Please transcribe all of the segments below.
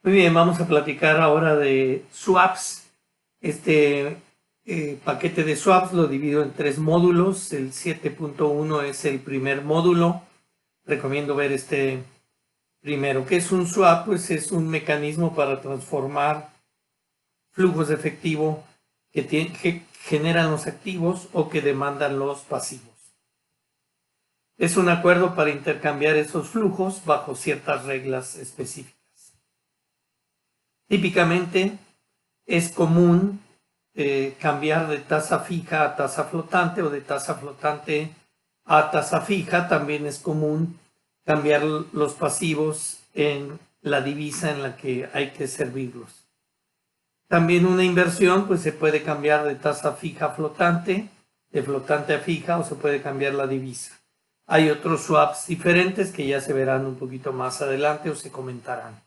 Muy bien, vamos a platicar ahora de swaps. Este paquete de swaps lo divido en 3 módulos. El 7.1 es el primer módulo. Recomiendo ver este primero. ¿Qué es un swap? Pues es un mecanismo para transformar flujos de efectivo que generan los activos o que demandan los pasivos. Es un acuerdo para intercambiar esos flujos bajo ciertas reglas específicas. Típicamente es común cambiar de tasa fija a tasa flotante o de tasa flotante a tasa fija. También es común cambiar los pasivos en la divisa en la que hay que servirlos. También una inversión pues se puede cambiar de tasa fija a flotante, de flotante a fija, o se puede cambiar la divisa. Hay otros swaps diferentes que ya se verán un poquito más adelante o se comentarán.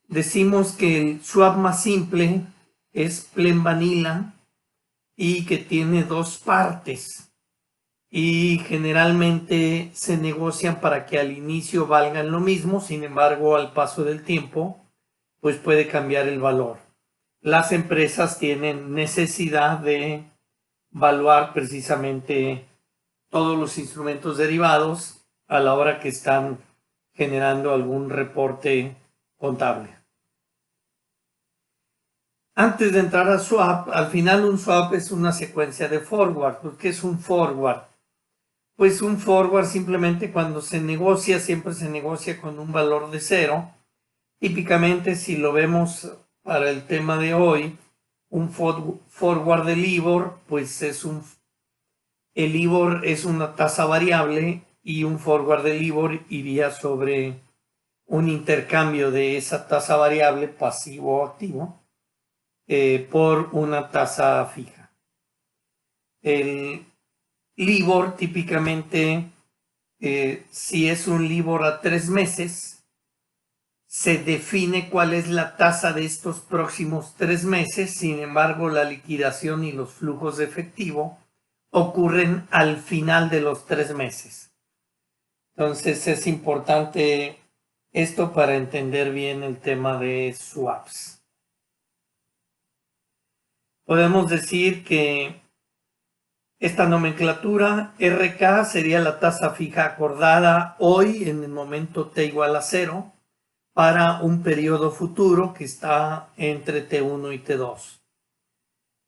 Decimos que el swap más simple es plain vanilla y que tiene 2 partes y generalmente se negocian para que al inicio valgan lo mismo. Sin embargo, al paso del tiempo pues puede cambiar el valor. Las empresas tienen necesidad de evaluar precisamente todos los instrumentos derivados a la hora que están generando algún reporte contable. Antes de entrar a swap, al final un swap es una secuencia de forward. ¿Qué es un forward? Pues un forward simplemente cuando se negocia, siempre se negocia con un valor de 0. Típicamente, si lo vemos para el tema de hoy, un forward de LIBOR, pues el LIBOR es una tasa variable y un forward de LIBOR iría sobre un intercambio de esa tasa variable, pasivo o activo, por una tasa fija. El LIBOR típicamente, si es un LIBOR a 3 meses, se define cuál es la tasa de estos próximos 3 meses. Sin embargo, la liquidación y los flujos de efectivo ocurren al final de los 3 meses. Entonces es importante esto para entender bien el tema de swaps. Podemos decir que esta nomenclatura RK sería la tasa fija acordada hoy en el momento T igual a 0 para un periodo futuro que está entre T1 y T2.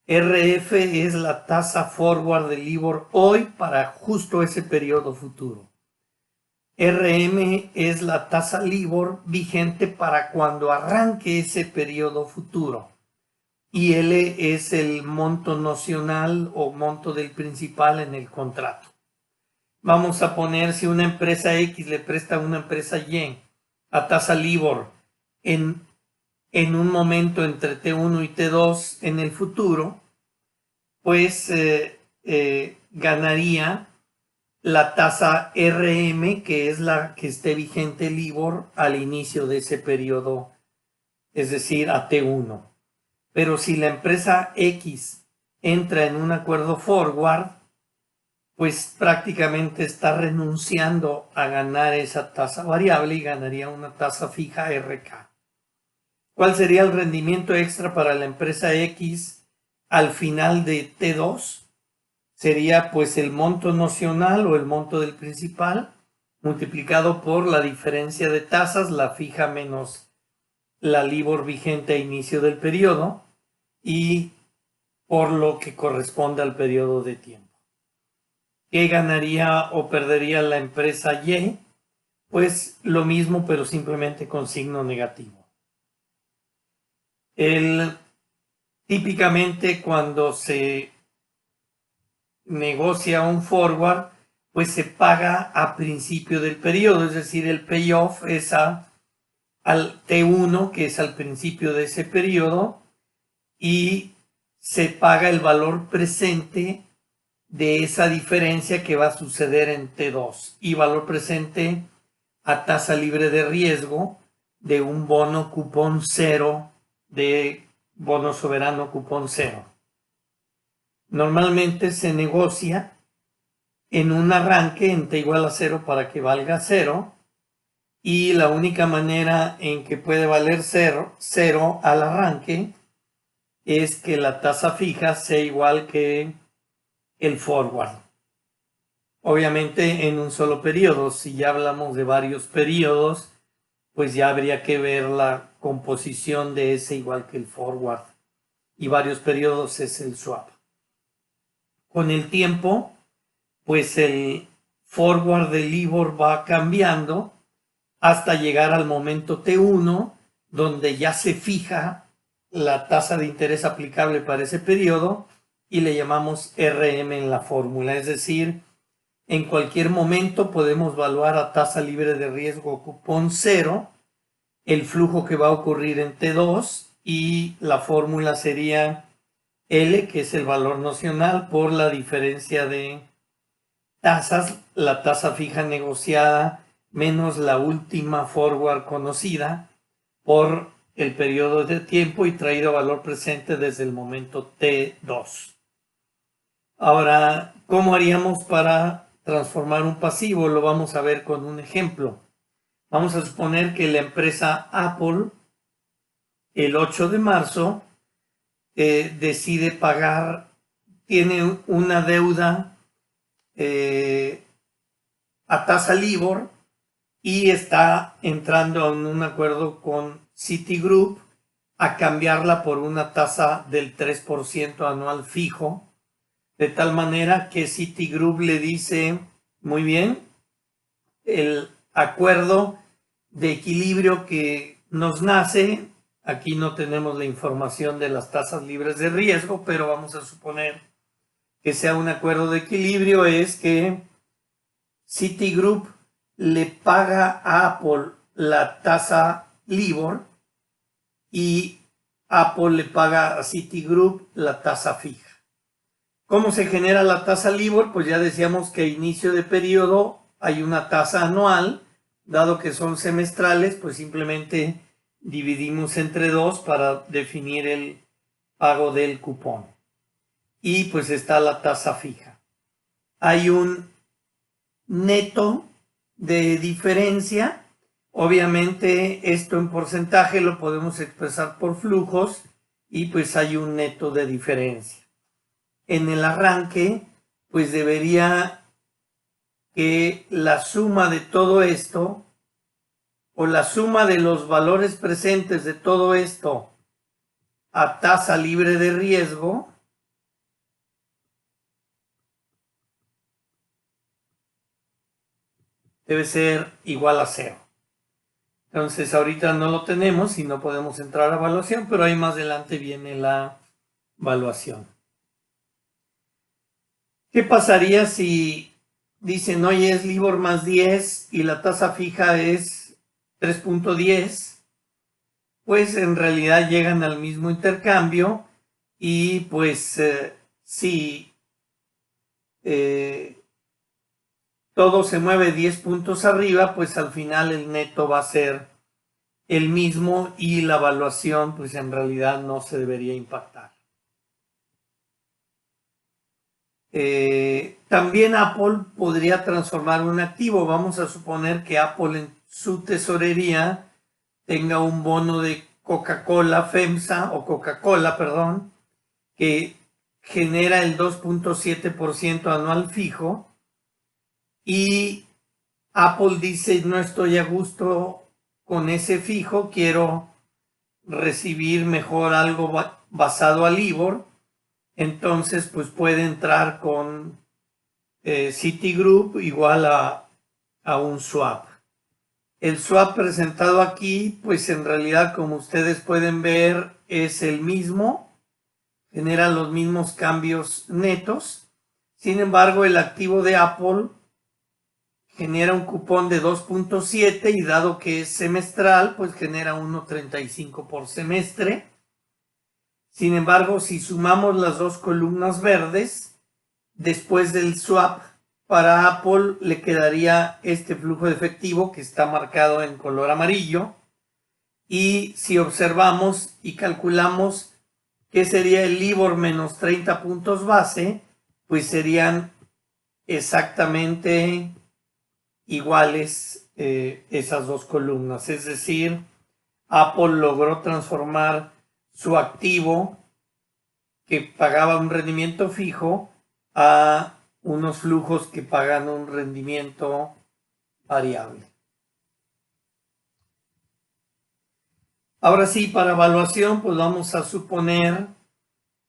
RF es la tasa forward del LIBOR hoy para justo ese periodo futuro. RM es la tasa LIBOR vigente para cuando arranque ese periodo futuro. Y L es el monto nocional o monto del principal en el contrato. Vamos a poner, si una empresa X le presta a una empresa Y a tasa LIBOR en un momento entre T1 y T2 en el futuro, pues ganaría la tasa RM, que es la que esté vigente LIBOR al inicio de ese periodo, es decir, a T1. Pero si la empresa X entra en un acuerdo forward, pues prácticamente está renunciando a ganar esa tasa variable y ganaría una tasa fija RK. ¿Cuál sería el rendimiento extra para la empresa X al final de T2? Sería pues el monto nocional o el monto del principal multiplicado por la diferencia de tasas, la fija menos la LIBOR vigente a inicio del periodo, y por lo que corresponde al periodo de tiempo. ¿Qué ganaría o perdería la empresa Y? Pues lo mismo, pero simplemente con signo negativo. Típicamente cuando se negocia un forward, pues se paga a principio del periodo, es decir, el payoff es al T1, que es al principio de ese periodo, y se paga el valor presente de esa diferencia que va a suceder en T2, y valor presente a tasa libre de riesgo de un bono cupón 0, de bono soberano cupón 0. Normalmente se negocia en un arranque en T igual a 0 para que valga 0, y la única manera en que puede valer cero al arranque es que la tasa fija sea igual que el forward. Obviamente en un solo periodo. Si ya hablamos de varios periodos, pues ya habría que ver la composición de ese igual que el forward. Y varios periodos es el swap. Con el tiempo, pues el forward del LIBOR va cambiando hasta llegar al momento T1, donde ya se fija la tasa de interés aplicable para ese periodo y le llamamos RM en la fórmula. Es decir, en cualquier momento podemos evaluar a tasa libre de riesgo cupón cero el flujo que va a ocurrir en T2 y la fórmula sería L, que es el valor nocional, por la diferencia de tasas, la tasa fija negociada menos la última forward conocida por el periodo de tiempo y traído a valor presente desde el momento T2. Ahora, ¿cómo haríamos para transformar un pasivo? Lo vamos a ver con un ejemplo. Vamos a suponer que la empresa Apple el 8 de marzo decide pagar, tiene una deuda a tasa LIBOR y está entrando en un acuerdo con Citigroup a cambiarla por una tasa del 3% anual fijo, de tal manera que Citigroup le dice, muy bien, el acuerdo de equilibrio que nos nace, aquí no tenemos la información de las tasas libres de riesgo, pero vamos a suponer que sea un acuerdo de equilibrio, es que Citigroup le paga a Apple la tasa LIBOR y Apple le paga a Citigroup la tasa fija. ¿Cómo se genera la tasa LIBOR? Pues ya decíamos que a inicio de periodo hay una tasa anual, dado que son semestrales, pues simplemente dividimos entre 2 para definir el pago del cupón. Y pues está la tasa fija. Hay un neto de diferencia. Obviamente esto en porcentaje lo podemos expresar por flujos y pues hay un neto de diferencia. En el arranque, pues debería que la suma de todo esto o la suma de los valores presentes de todo esto a tasa libre de riesgo debe ser igual a cero. Entonces ahorita no lo tenemos y no podemos entrar a evaluación, pero ahí más adelante viene la evaluación. ¿Qué pasaría si dicen, oye, es LIBOR más 10 y la tasa fija es 3.10? Pues en realidad llegan al mismo intercambio y pues si todo se mueve 10 puntos arriba, pues al final el neto va a ser el mismo y la evaluación pues en realidad no se debería impactar. También Apple podría transformar un activo. Vamos a suponer que Apple en su tesorería tenga un bono de Coca-Cola FEMSA o Coca-Cola, perdón, que genera el 2.7% anual fijo y Apple dice no estoy a gusto con ese fijo, quiero recibir mejor algo basado al LIBOR. Entonces, pues puede entrar con Citigroup igual a un swap. El swap presentado aquí, pues en realidad, como ustedes pueden ver, es el mismo, genera los mismos cambios netos. Sin embargo, el activo de Apple genera un cupón de 2.7 y dado que es semestral, pues genera 1.35 por semestre. Sin embargo, si sumamos las dos columnas verdes, después del swap para Apple le quedaría este flujo de efectivo que está marcado en color amarillo. Y si observamos y calculamos qué sería el LIBOR menos 30 puntos base, pues serían exactamente iguales esas dos columnas. Es decir, Apple logró transformar su activo que pagaba un rendimiento fijo a unos flujos que pagan un rendimiento variable. Ahora sí, para evaluación, pues vamos a suponer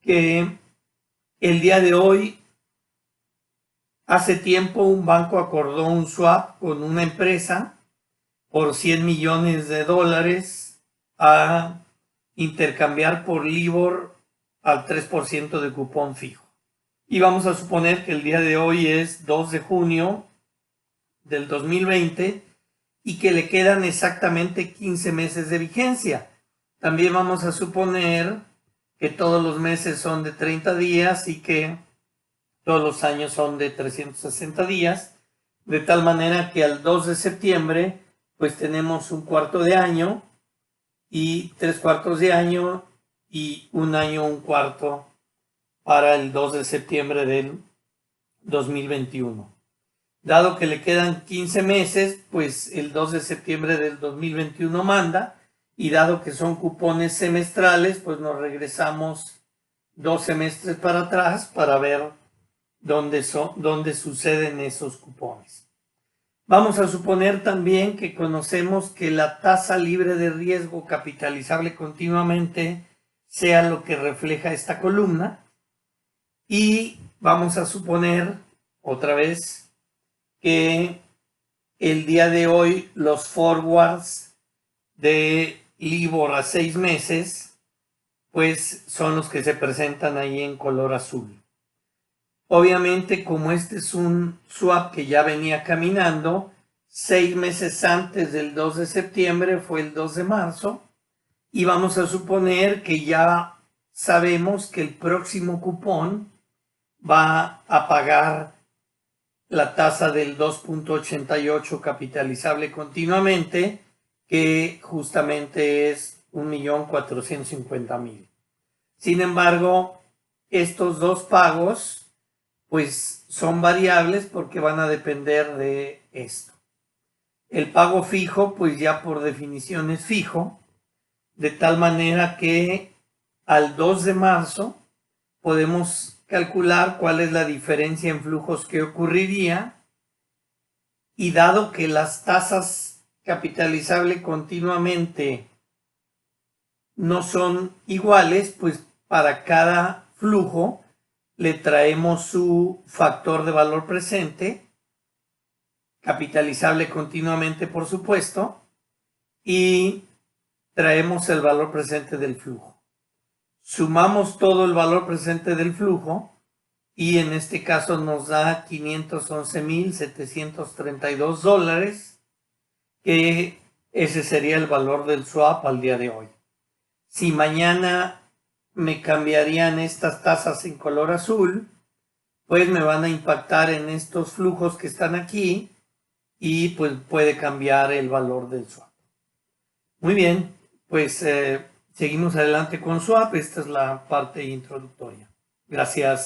que el día de hoy, hace tiempo, un banco acordó un swap con una empresa por $100 millones a intercambiar por LIBOR al 3% de cupón fijo. Y vamos a suponer que el día de hoy es 2 de junio del 2020 y que le quedan exactamente 15 meses de vigencia. También vamos a suponer que todos los meses son de 30 días y que todos los años son de 360 días, de tal manera que al 2 de septiembre pues tenemos un cuarto de año y 3/4 de año y un año, un cuarto para el 2 de septiembre del 2021. Dado que le quedan 15 meses, pues el 2 de septiembre del 2021 manda, y dado que son cupones semestrales, pues nos regresamos 2 semestres para atrás para ver dónde suceden esos cupones. Vamos a suponer también que conocemos que la tasa libre de riesgo capitalizable continuamente sea lo que refleja esta columna, y vamos a suponer otra vez que el día de hoy los forwards de LIBOR a 6 meses pues son los que se presentan ahí en color azul. Obviamente, como este es un swap que ya venía caminando, 6 meses antes del 2 de septiembre fue el 2 de marzo, y vamos a suponer que ya sabemos que el próximo cupón va a pagar la tasa del 2.88 capitalizable continuamente, que justamente es 1.450.000. Sin embargo, estos dos pagos pues son variables porque van a depender de esto. El pago fijo pues ya por definición es fijo, de tal manera que al 2 de marzo podemos calcular cuál es la diferencia en flujos que ocurriría, y dado que las tasas capitalizable continuamente no son iguales, pues para cada flujo le traemos su factor de valor presente, capitalizable continuamente por supuesto, y traemos el valor presente del flujo. Sumamos todo el valor presente del flujo y en este caso nos da $511,732, que ese sería el valor del swap al día de hoy. Si mañana me cambiarían estas tasas en color azul, pues me van a impactar en estos flujos que están aquí y pues puede cambiar el valor del swap. Muy bien, pues seguimos adelante con swap. Esta es la parte introductoria. Gracias.